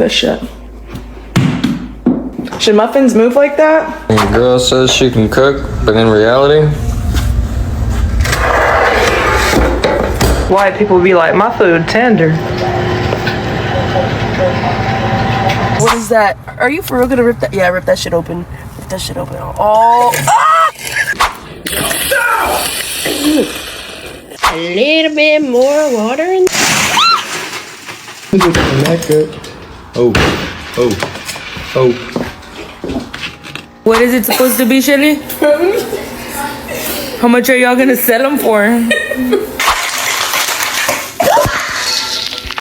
this shit. Should muffins move like that? Your girl says she can cook, but in reality, White people be like, my food tender. What is that? Are you for real gonna rip that? Yeah, rip that shit open. Rip that shit open. Oh! Ah! A little bit more water in. Oh. What is it supposed to be, Shelly? How much are y'all gonna sell them for?